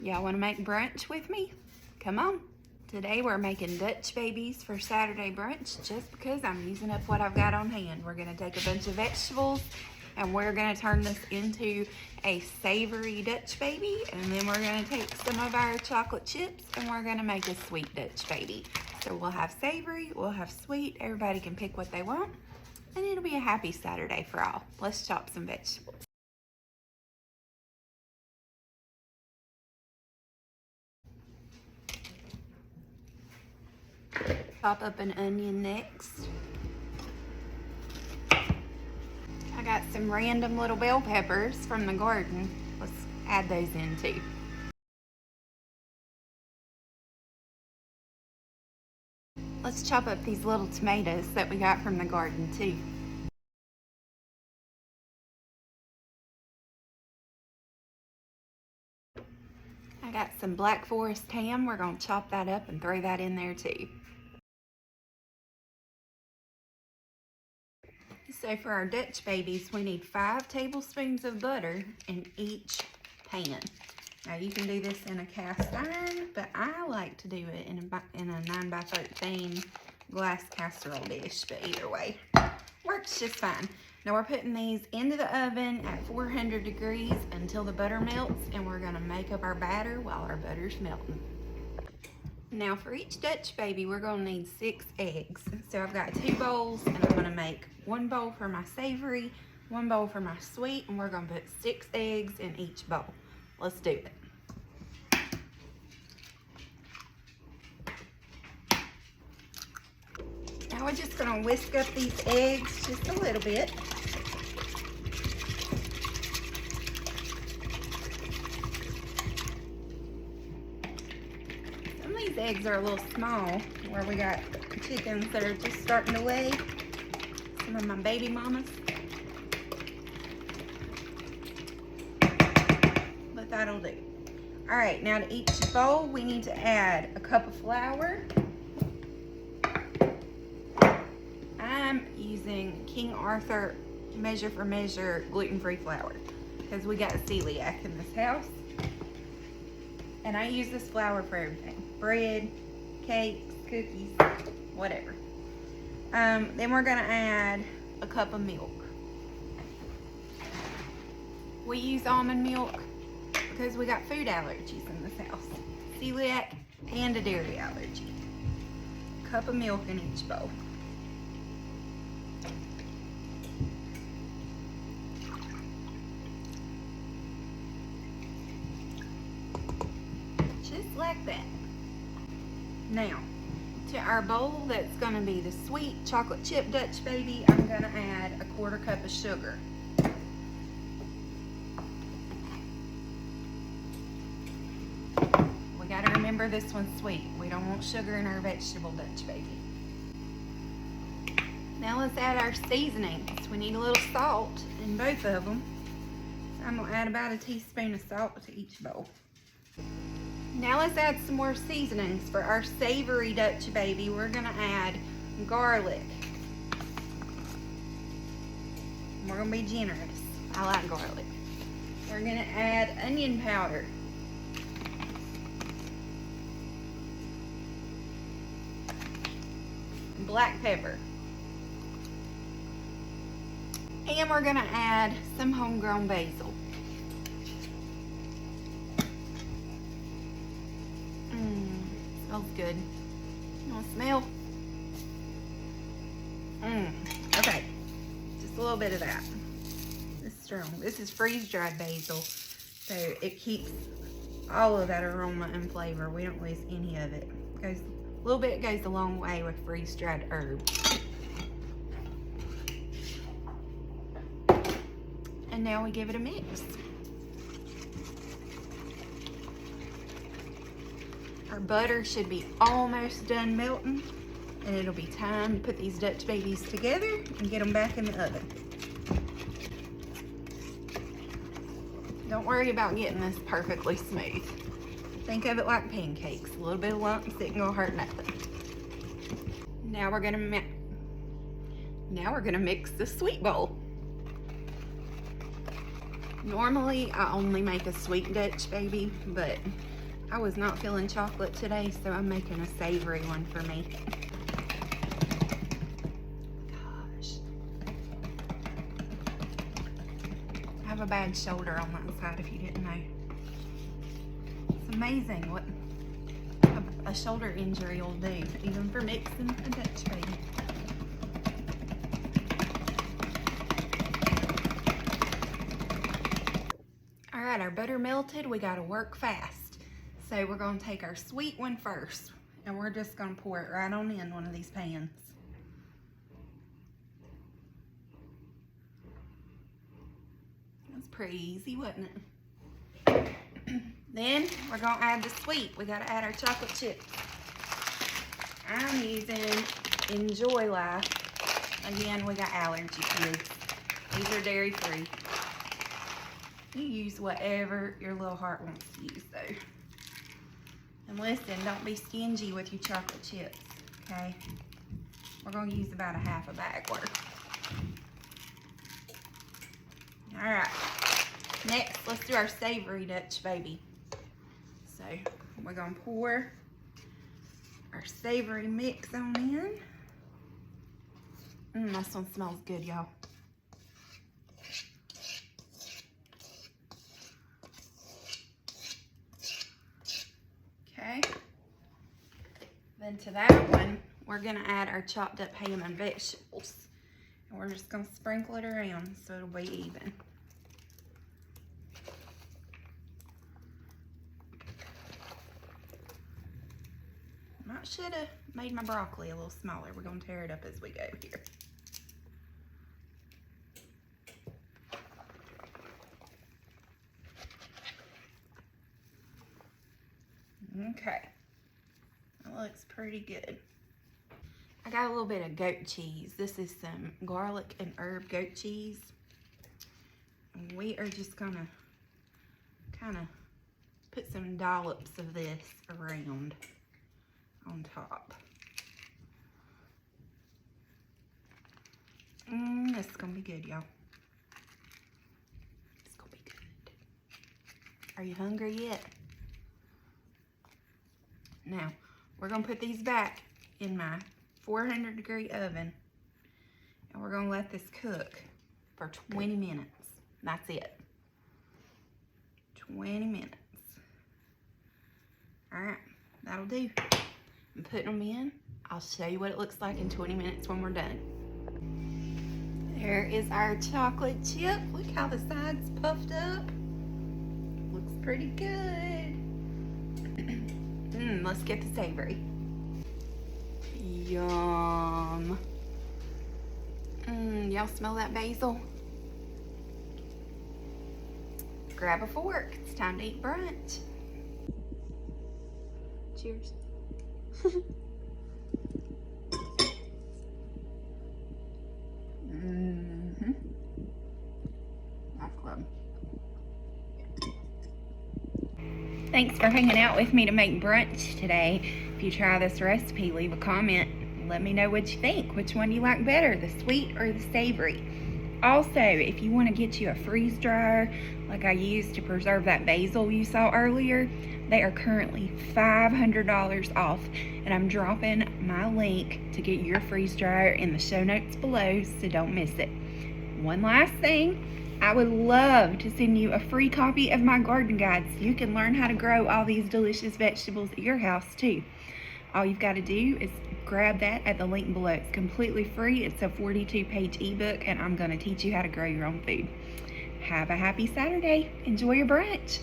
Y'all want to make brunch with me? Come on. Today we're making Dutch babies for Saturday brunch just because I'm using up what I've got on hand. We're going to take a bunch of vegetables and we're going to turn this into a savory Dutch baby, and then we're going to take some of our chocolate chips and we're going to make a sweet Dutch baby. So we'll have savory, we'll have sweet, everybody can pick what they want, and it'll be a happy Saturday for all. Let's chop some vegetables. Chop up an onion next. I got some random little bell peppers from the garden. Let's add those in too. Let's chop up these little tomatoes that we got from the garden too. I got some Black Forest ham. We're gonna chop that up and throw that in there too. So for our Dutch babies, we need 5 tablespoons of butter in each pan. Now you can do this in a cast iron, but I like to do it in a 9x13 glass casserole dish, but either way, works just fine. Now we're putting these into the oven at 400 degrees until the butter melts, and we're gonna make up our batter while our butter's melting. Now for each Dutch baby, we're gonna need 6 eggs. So I've got 2 bowls, and I'm gonna make 1 bowl for my savory, 1 bowl for my sweet, and we're gonna put 6 eggs in each bowl. Let's do it. Now we're just gonna whisk up these eggs just a little bit. Some of these eggs are a little small, where we got chickens that are just starting to lay. Some of my baby mamas. But that'll do. All right, now to each bowl, we need to add a cup of flour. I'm using King Arthur measure for measure gluten-free flour because we got a celiac in this house. And I use this flour for everything. Bread, cakes, cookies, whatever. Then we're gonna add a cup of milk. We use almond milk because we got food allergies in this house. Celiac and a dairy allergy. A cup of milk in each bowl. Just like that. Now, to our bowl that's gonna be the sweet chocolate chip Dutch baby, I'm gonna add a 1/4 cup of sugar. We gotta remember this one's sweet. We don't want sugar in our vegetable Dutch baby. Now let's add our seasonings. We need a little salt in both of them. So I'm gonna add about a teaspoon of salt to each bowl. Now let's add some more seasonings. For our savory Dutch baby, we're gonna add garlic. We're gonna be generous. I like garlic. We're gonna add onion powder. Black pepper. And we're gonna add some homegrown basil. Smells good. You want to smell? Okay. Just a little bit of that. It's strong. This is freeze-dried basil, so it keeps all of that aroma and flavor. We don't lose any of it. A little bit goes a long way with freeze-dried herbs. And now we give it a mix. Our butter should be almost done melting, and it'll be time to put these Dutch babies together and get them back in the oven. Don't worry about getting this perfectly smooth. Think of it like pancakes. A little bit of lumps isn't gonna hurt nothing. Now we're gonna mix the sweet bowl. Normally I only make a sweet Dutch baby, but I was not feeling chocolate today, so I'm making a savory one for me. Gosh. I have a bad shoulder on that side, if you didn't know. It's amazing what a shoulder injury will do, even for mixing a Dutch baby. All right, our butter melted. We gotta work fast. So we're gonna take our sweet one first, and we're just gonna pour it right on in one of these pans. That's pretty easy, wasn't it? Then we're gonna add the sweet. We gotta add our chocolate chips. I'm using Enjoy Life. Again, we got allergy kids. These are dairy free. You use whatever your little heart wants to use though. And listen, don't be stingy with your chocolate chips, okay? We're gonna use about a half a bag worth. All right, next, let's do our savory Dutch baby. So we're gonna pour our savory mix on in. This one smells good, y'all. Okay. Then to that one, we're gonna add our chopped up ham and vegetables. And we're just gonna sprinkle it around so it'll be even. I should have made my broccoli a little smaller. We're gonna tear it up as we go here. Okay, that looks pretty good. I got a little bit of goat cheese. This is some garlic and herb goat cheese. And we are just gonna kind of put some dollops of this around on top. This is gonna be good, y'all. It's gonna be good. Are you hungry yet? Now, we're gonna put these back in my 400-degree oven, and we're gonna let this cook for 20 minutes. That's it. 20 minutes. All right, that'll do. I'm putting them in. I'll show you what it looks like in 20 minutes when we're done. There is our chocolate chip. Look how the sides puffed up. Looks pretty good. Let's get the savory. Yum. Y'all smell that basil? Grab a fork. It's time to eat brunch. Cheers. That's club. Thanks for hanging out with me to make brunch today. If you try this recipe, leave a comment. Let me know what you think. Which one you like better, the sweet or the savory? Also, if you want to get you a freeze dryer like I used to preserve that basil you saw earlier, they are currently $500 off, and I'm dropping my link to get your freeze dryer in the show notes below, so don't miss it. One last thing, I would love to send you a free copy of my garden guide so you can learn how to grow all these delicious vegetables at your house too. All you've got to do is grab that at the link below. It's completely free. It's a 42-page ebook, and I'm going to teach you how to grow your own food. Have a happy Saturday. Enjoy your brunch.